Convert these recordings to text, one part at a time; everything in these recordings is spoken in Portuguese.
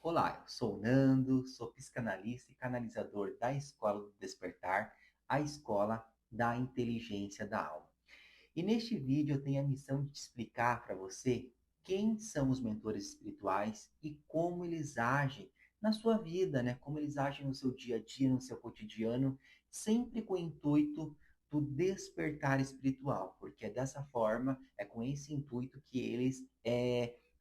Olá, eu sou o Nando, sou psicanalista e canalizador da Escola do Despertar, a Escola da Inteligência da Alma. E neste vídeo eu tenho a missão de te explicar para você quem são os mentores espirituais e como eles agem na sua vida, né? Como eles agem no seu dia a dia, no seu cotidiano, sempre com o intuito do despertar espiritual, porque é dessa forma, é com esse intuito que eles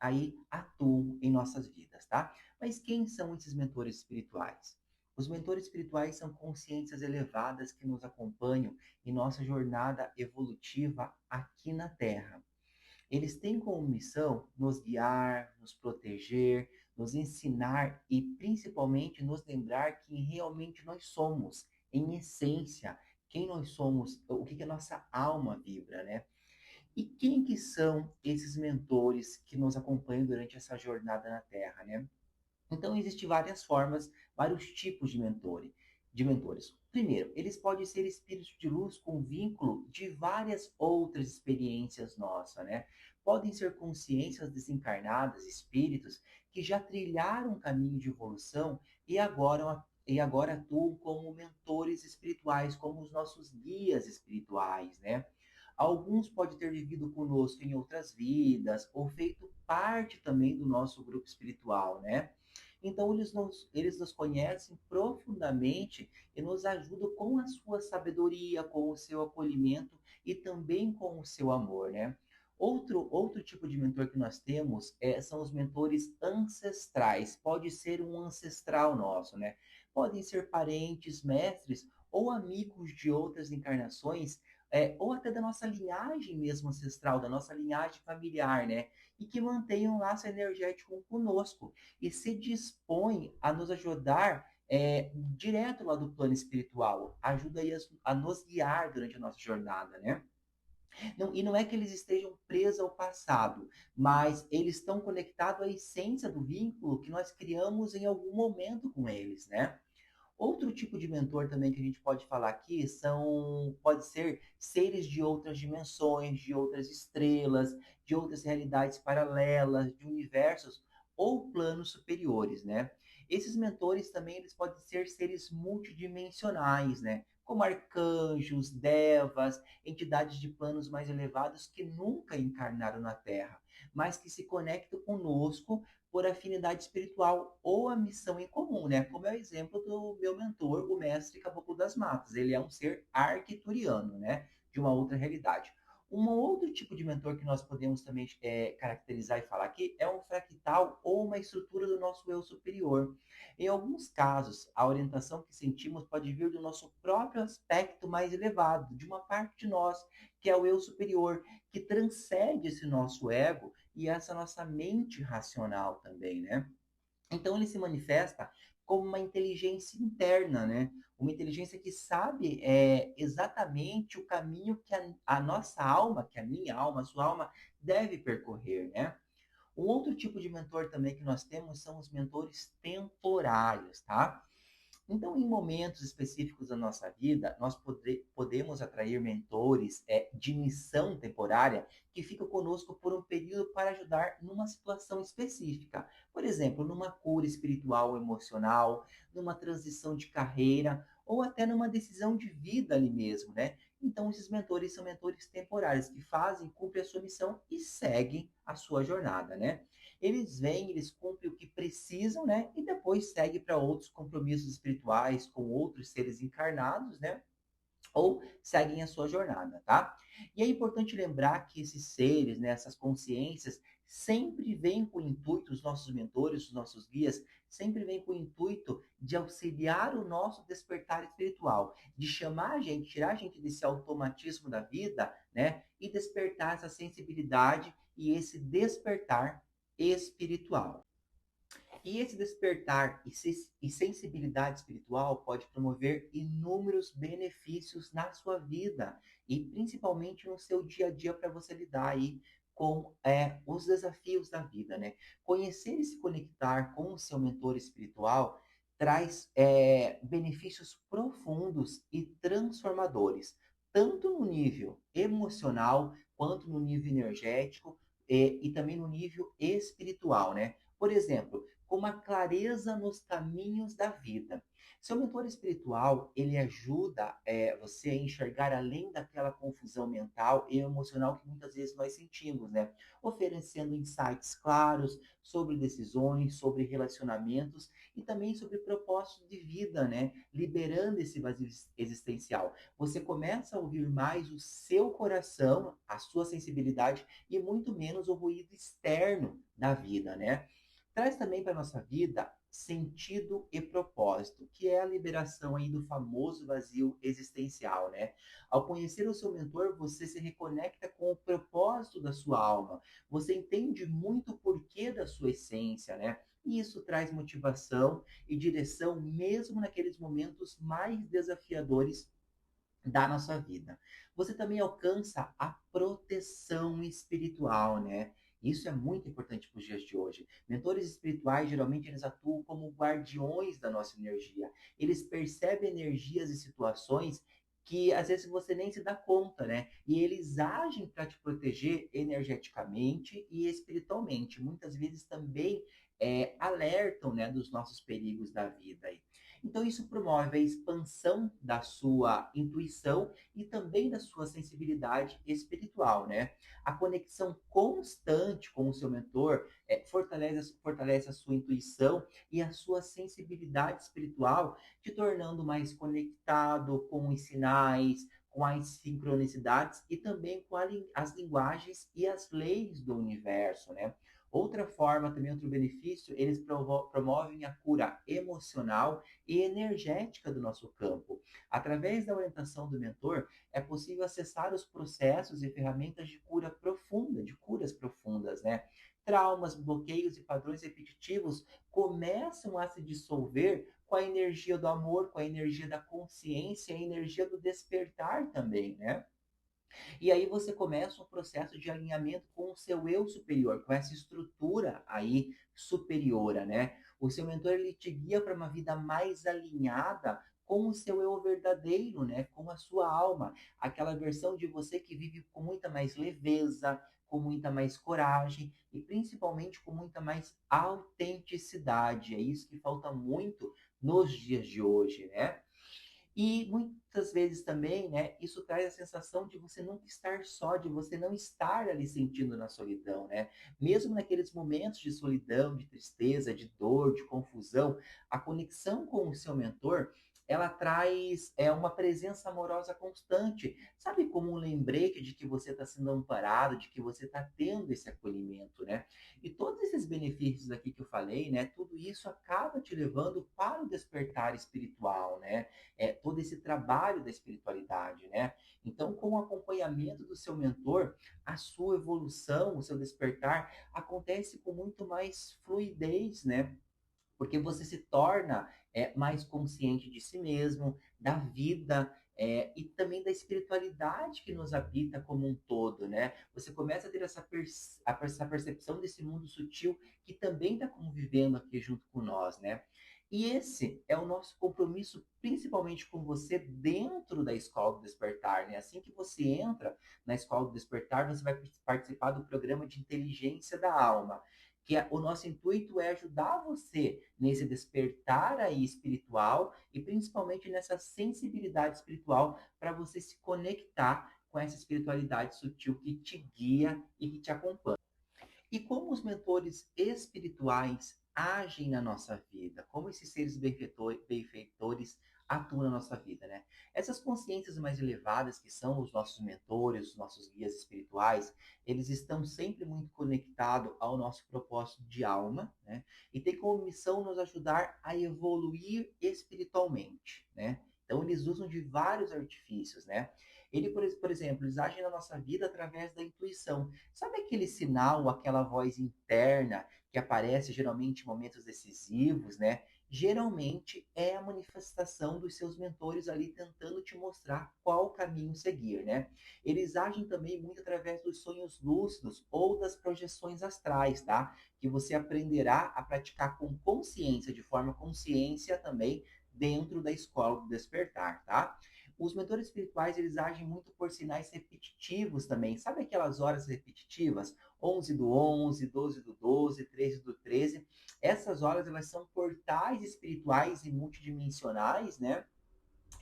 aí atuam em nossas vidas, tá? Mas quem são esses mentores espirituais? Os mentores espirituais são consciências elevadas que nos acompanham em nossa jornada evolutiva aqui na Terra. Eles têm como missão nos guiar, nos proteger, nos ensinar e principalmente nos lembrar quem realmente nós somos, em essência, quem nós somos, o que a nossa alma vibra, né? E quem que são esses mentores que nos acompanham durante essa jornada na Terra, né? Então, existem várias formas, vários tipos de mentores. Primeiro, eles podem ser espíritos de luz com vínculo de várias outras experiências nossas, né? Podem ser consciências desencarnadas, espíritos que já trilharam um caminho de evolução e agora atuam como mentores espirituais, como os nossos guias espirituais, né? Alguns podem ter vivido conosco em outras vidas ou feito parte também do nosso grupo espiritual, né? Então, eles nos conhecem profundamente e nos ajudam com a sua sabedoria, com o seu acolhimento e também com o seu amor, né? Outro tipo de mentor que nós temos são os mentores ancestrais. Pode ser um ancestral nosso, né? Podem ser parentes, mestres ou amigos de outras encarnações, ou até da nossa linhagem mesmo ancestral, da nossa linhagem familiar, né? E que mantenham um laço energético conosco e se dispõe a nos ajudar direto lá do plano espiritual, ajuda aí a nos guiar durante a nossa jornada, né? Não, e não é que eles estejam presos ao passado, mas eles estão conectados à essência do vínculo que nós criamos em algum momento com eles, né? Outro tipo de mentor também que a gente pode falar aqui pode ser seres de outras dimensões, de outras estrelas, de outras realidades paralelas, de universos ou planos superiores, né? Esses mentores também eles podem ser seres multidimensionais, né? Como arcanjos, devas, entidades de planos mais elevados que nunca encarnaram na Terra, mas que se conectam conosco por afinidade espiritual ou a missão em comum, né? Como é o exemplo do meu mentor, o mestre Caboclo das Matas. Ele é um ser arquituriano, né? De uma outra realidade. Um outro tipo de mentor que nós podemos também caracterizar e falar aqui é um fractal ou uma estrutura do nosso eu superior. Em alguns casos, a orientação que sentimos pode vir do nosso próprio aspecto mais elevado, de uma parte de nós, que é o eu superior, que transcende esse nosso ego e essa nossa mente racional também, né? Então ele se manifesta como uma inteligência interna, né? Uma inteligência que sabe exatamente o caminho que a nossa alma, que a minha alma, a sua alma, deve percorrer, né? Um outro tipo de mentor também que nós temos são os mentores temporários, tá? Então, em momentos específicos da nossa vida, nós podemos atrair mentores de missão temporária que ficam conosco por um período para ajudar numa situação específica. Por exemplo, numa cura espiritual ou emocional, numa transição de carreira ou até numa decisão de vida ali mesmo, né? Então, esses mentores são mentores temporários que fazem, cumprem a sua missão e seguem a sua jornada, né? Eles vêm, eles cumprem o que precisam, né? E depois seguem para outros compromissos espirituais com outros seres encarnados, né? Ou seguem a sua jornada, tá? E é importante lembrar que esses seres, né, essas consciências, sempre vêm com o intuito, os nossos mentores, os nossos guias, sempre vêm com o intuito de auxiliar o nosso despertar espiritual, de chamar a gente, tirar a gente desse automatismo da vida, né, e despertar essa sensibilidade e esse despertar espiritual. E esse despertar e sensibilidade espiritual pode promover inúmeros benefícios na sua vida e principalmente no seu dia a dia para você lidar aí com os desafios da vida, né? Conhecer e se conectar com o seu mentor espiritual traz benefícios profundos e transformadores, tanto no nível emocional quanto no nível energético e também no nível espiritual, né? Por exemplo, com uma clareza nos caminhos da vida. Seu mentor espiritual, ele ajuda você a enxergar além daquela confusão mental e emocional que muitas vezes nós sentimos, né? Oferecendo insights claros sobre decisões, sobre relacionamentos e também sobre propósito de vida, né? Liberando esse vazio existencial. Você começa a ouvir mais o seu coração, a sua sensibilidade e muito menos o ruído externo da vida, né? Traz também para a nossa vida sentido e propósito, que é a liberação aí do famoso vazio existencial, né? Ao conhecer o seu mentor, você se reconecta com o propósito da sua alma. Você entende muito o porquê da sua essência, né? E isso traz motivação e direção mesmo naqueles momentos mais desafiadores da nossa vida. Você também alcança a proteção espiritual, né? Isso é muito importante para os dias de hoje. Mentores espirituais, geralmente, eles atuam como guardiões da nossa energia. Eles percebem energias e situações que às vezes você nem se dá conta, né? E eles agem para te proteger energeticamente e espiritualmente. Muitas vezes também alertam, né, dos nossos perigos da vida. Então, isso promove a expansão da sua intuição e também da sua sensibilidade espiritual, né? A conexão constante com o seu mentor fortalece a sua intuição e a sua sensibilidade espiritual, te tornando mais conectado com os sinais, com as sincronicidades e também com as linguagens e as leis do universo, né? Outra forma, também outro benefício, eles promovem a cura emocional e energética do nosso campo. Através da orientação do mentor, é possível acessar os processos e ferramentas de cura profunda, de curas profundas, né? Traumas, bloqueios e padrões repetitivos começam a se dissolver com a energia do amor, com a energia da consciência, a energia do despertar também, né? E aí você começa um processo de alinhamento com o seu eu superior, com essa estrutura aí superiora, né? O seu mentor ele te guia para uma vida mais alinhada com o seu eu verdadeiro, né? Com a sua alma, aquela versão de você que vive com muita mais leveza, com muita mais coragem e principalmente com muita mais autenticidade. É isso que falta muito nos dias de hoje, né? E muitas vezes também, né, isso traz a sensação de você nunca estar só, de você não estar ali sentindo na solidão, né? Mesmo naqueles momentos de solidão, de tristeza, de dor, de confusão, a conexão com o seu mentor, ela traz uma presença amorosa constante, sabe, como um lembrete de que você está sendo amparado, de que você está tendo esse acolhimento, né? E todos esses benefícios aqui que eu falei, né, tudo isso acaba te levando para o despertar espiritual, né? Todo esse trabalho da espiritualidade, né? Então, com o acompanhamento do seu mentor, a sua evolução, o seu despertar acontece com muito mais fluidez, né? Porque você se torna mais consciente de si mesmo, da vida, e também da espiritualidade que nos habita como um todo, né? Você começa a ter essa percepção desse mundo sutil que também está convivendo aqui junto com nós, né? E esse é o nosso compromisso, principalmente com você dentro da Escola do Despertar, né? Assim que você entra na Escola do Despertar, você vai participar do programa de inteligência da alma, o nosso intuito é ajudar você nesse despertar aí espiritual e principalmente nessa sensibilidade espiritual para você se conectar com essa espiritualidade sutil que te guia e que te acompanha. E como os mentores espirituais agem na nossa vida? Como esses seres benfeitores atuam na nossa vida, né? Essas consciências mais elevadas, que são os nossos mentores, os nossos guias espirituais, eles estão sempre muito conectados ao nosso propósito de alma, né? E tem como missão nos ajudar a evoluir espiritualmente, né? Então, eles usam de vários artifícios, né? Por exemplo, eles agem na nossa vida através da intuição. Sabe aquele sinal, aquela voz interna que aparece geralmente em momentos decisivos, né? Geralmente é a manifestação dos seus mentores ali tentando te mostrar qual caminho seguir, né? Eles agem também muito através dos sonhos lúcidos ou das projeções astrais, tá? Que você aprenderá a praticar com consciência, de forma consciência também, dentro da escola do despertar, tá? Os mentores espirituais, eles agem muito por sinais repetitivos também. Sabe aquelas horas repetitivas? 11 do 11, 12 do 12, 13 do 13. Essas horas, elas são portais espirituais e multidimensionais, né?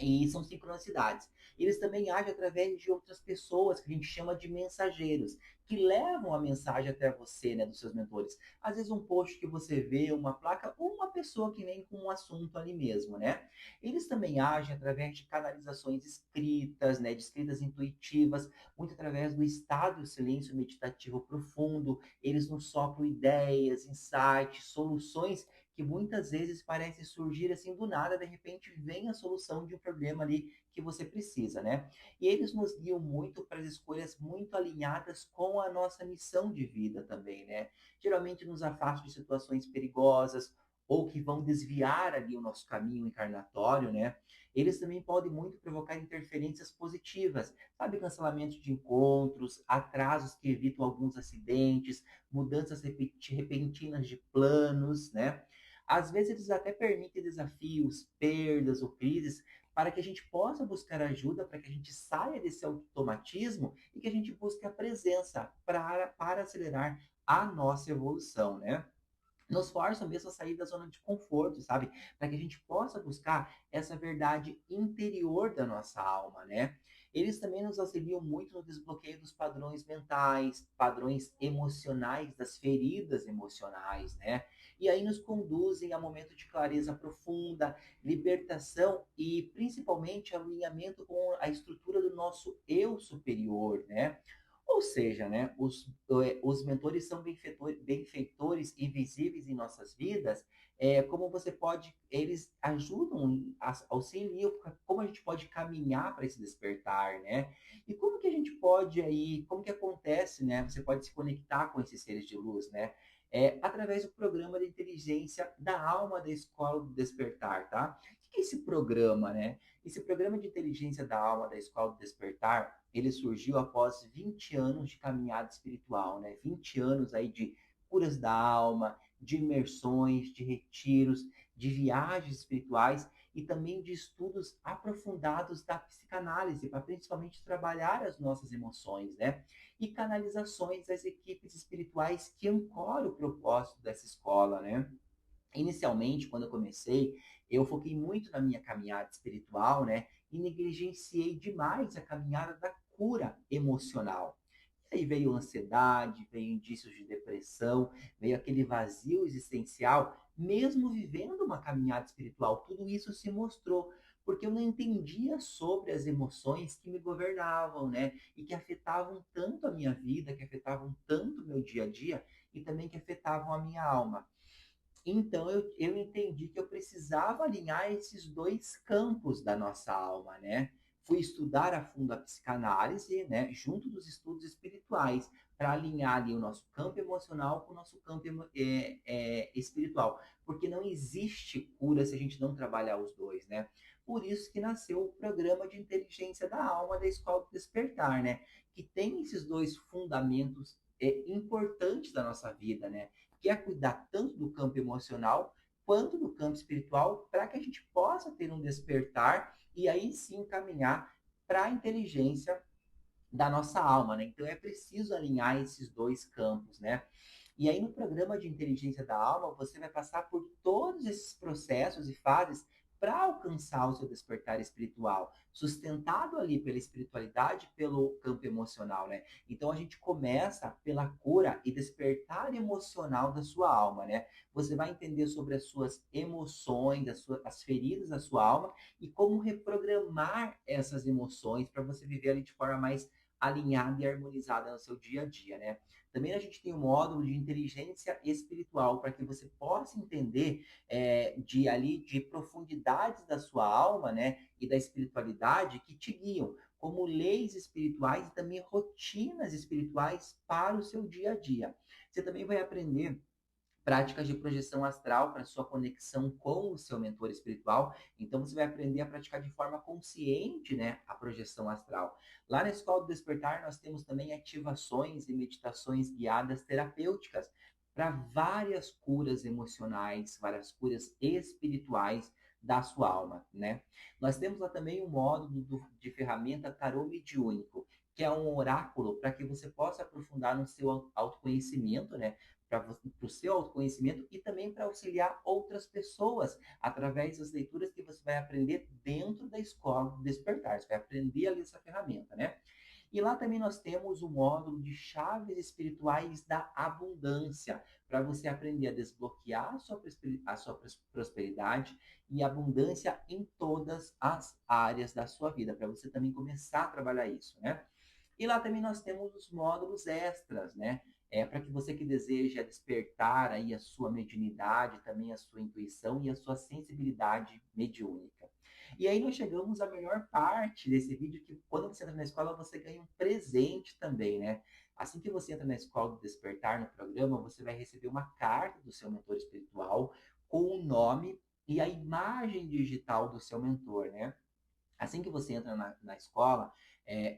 E são sincronicidades. Eles também agem através de outras pessoas, que a gente chama de mensageiros, que levam a mensagem até você, né, dos seus mentores. Às vezes um post que você vê, uma placa, ou uma pessoa que vem com um assunto ali mesmo, né? Eles também agem através de canalizações escritas, né, de escritas intuitivas, muito através do estado de silêncio meditativo profundo. Eles nos sopram ideias, insights, soluções que muitas vezes parece surgir assim do nada, de repente vem a solução de um problema ali que você precisa, né? E eles nos guiam muito para as escolhas muito alinhadas com a nossa missão de vida também, né? Geralmente nos afastam de situações perigosas ou que vão desviar ali o nosso caminho encarnatório, né? Eles também podem muito provocar interferências positivas, sabe, cancelamento de encontros, atrasos que evitam alguns acidentes, mudanças repentinas de planos, né? Às vezes eles até permitem desafios, perdas ou crises para que a gente possa buscar ajuda, para que a gente saia desse automatismo e que a gente busque a presença para acelerar a nossa evolução, né? Nos forçam mesmo a sair da zona de conforto, sabe? Para que a gente possa buscar essa verdade interior da nossa alma, né? Eles também nos auxiliam muito no desbloqueio dos padrões mentais, padrões emocionais, das feridas emocionais, né? E aí nos conduzem a momentos de clareza profunda, libertação e principalmente alinhamento com a estrutura do nosso eu superior, né? Ou seja, né, os mentores são benfeitores invisíveis em nossas vidas, como você pode, eles ajudam, auxiliam, como a gente pode caminhar para esse despertar, né? E como que a gente pode aí, como que acontece, né? Você pode se conectar com esses seres de luz, né? Através do programa de inteligência da alma da Escola do Despertar, tá? O que é esse programa, né? Esse programa de inteligência da alma da Escola do Despertar, ele surgiu após 20 anos de caminhada espiritual, né? 20 anos aí de curas da alma, de imersões, de retiros, de viagens espirituais e também de estudos aprofundados da psicanálise, para principalmente trabalhar as nossas emoções, né? E canalizações das equipes espirituais que ancoram o propósito dessa escola, né? Inicialmente, quando eu comecei, eu foquei muito na minha caminhada espiritual, né? E negligenciei demais a caminhada da cura emocional. E aí veio ansiedade, veio indícios de depressão, veio aquele vazio existencial, mesmo vivendo uma caminhada espiritual. Tudo isso se mostrou porque eu não entendia sobre as emoções que me governavam, né? E que afetavam tanto a minha vida, que afetavam tanto o meu dia a dia e também que afetavam a minha alma. Então eu entendi que eu precisava alinhar esses dois campos da nossa alma, né? Fui estudar a fundo a psicanálise, né? Junto dos estudos espirituais, para alinhar ali o nosso campo emocional com o nosso campo espiritual. Porque não existe cura se a gente não trabalhar os dois, né? Por isso que nasceu o programa de inteligência da alma da Escola do Despertar, né? Que tem esses dois fundamentos importantes da nossa vida, né? Que é cuidar tanto do campo emocional quanto do campo espiritual, para que a gente possa ter um despertar e aí sim caminhar para a inteligência da nossa alma, né? Então é preciso alinhar esses dois campos, né? E aí no programa de inteligência da alma, você vai passar por todos esses processos e fases para alcançar o seu despertar espiritual, sustentado ali pela espiritualidade, pelo campo emocional, né? Então a gente começa pela cura e despertar emocional da sua alma, né? Você vai entender sobre as suas emoções, as feridas da sua alma e como reprogramar essas emoções para você viver ali de forma mais alinhada e harmonizada no seu dia a dia, né? Também a gente tem um módulo de inteligência espiritual para que você possa entender de profundidades da sua alma, né, e da espiritualidade que te guiam, como leis espirituais e também rotinas espirituais para o seu dia a dia. Você também vai aprender práticas de projeção astral para sua conexão com o seu mentor espiritual. Então você vai aprender a praticar de forma consciente, né, a projeção astral. Lá na Escola do Despertar nós temos também ativações e meditações guiadas terapêuticas para várias curas emocionais, várias curas espirituais da sua alma, né? Nós temos lá também um módulo de ferramenta tarô mediúnico, que é um oráculo para que você possa aprofundar no seu autoconhecimento, né? Para o seu autoconhecimento e também para auxiliar outras pessoas através das leituras que você vai aprender dentro da escola do despertar. Você vai aprender ali essa ferramenta, né? E lá também nós temos o módulo de chaves espirituais da abundância, para você aprender a desbloquear a sua prosperidade e abundância em todas as áreas da sua vida, para você também começar a trabalhar isso, né? E lá também nós temos os módulos extras, né? Para que você que deseja despertar aí a sua mediunidade, também a sua intuição e a sua sensibilidade mediúnica. E aí nós chegamos à melhor parte desse vídeo, que quando você entra na escola, você ganha um presente também, né? Assim que você entra na escola do Despertar, no programa, você vai receber uma carta do seu mentor espiritual com o nome e a imagem digital do seu mentor, né? Assim que você entra na escola,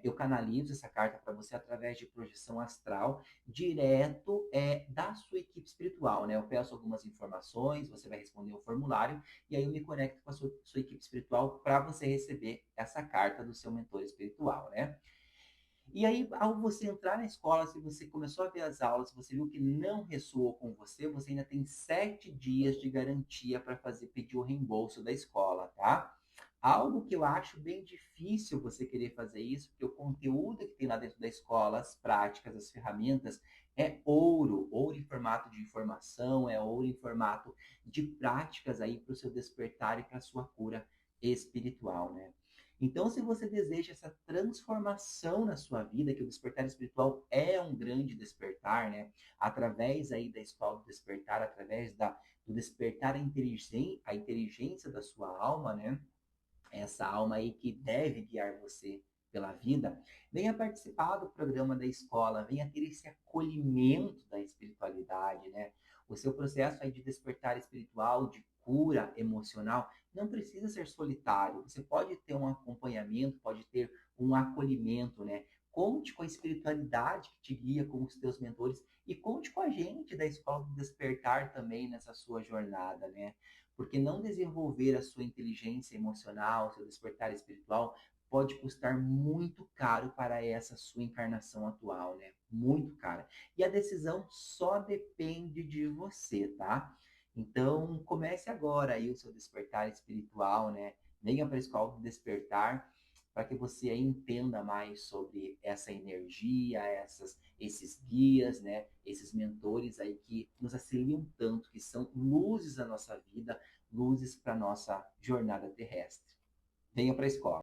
eu canalizo essa carta para você através de projeção astral, direto da sua equipe espiritual, né? Eu peço algumas informações, você vai responder o formulário, e aí eu me conecto com a sua equipe espiritual para você receber essa carta do seu mentor espiritual, né? E aí, ao você entrar na escola, se você começou a ver as aulas, você viu que não ressoou com você, você ainda tem 7 dias de garantia para pedir o reembolso da escola, tá? Algo que eu acho bem difícil você querer fazer isso, porque o conteúdo que tem lá dentro da escola, as práticas, as ferramentas, é ouro, ouro em formato de informação, é ouro em formato de práticas aí para o seu despertar e para a sua cura espiritual, né? Então, se você deseja essa transformação na sua vida, que o despertar espiritual é um grande despertar, né? Através aí da escola do despertar, através do despertar a inteligência da sua alma, né? Essa alma aí que deve guiar você pela vida, venha participar do programa da escola, venha ter esse acolhimento da espiritualidade, né? O seu processo aí de despertar espiritual, de cura emocional, não precisa ser solitário. Você pode ter um acompanhamento, pode ter um acolhimento, né? Conte com a espiritualidade que te guia, com os teus mentores, e conte com a gente da Escola do Despertar também nessa sua jornada, né? Porque não desenvolver a sua inteligência emocional, seu despertar espiritual, pode custar muito caro para essa sua encarnação atual, né? Muito cara. E a decisão só depende de você, tá? Então, comece agora aí o seu despertar espiritual, né? Venha para a escola do despertar para que você aí entenda mais sobre essa energia, esses guias, né? Esses mentores aí que nos auxiliam tanto, que são luzes da nossa vida, luzes para nossa jornada terrestre. Venha para a escola.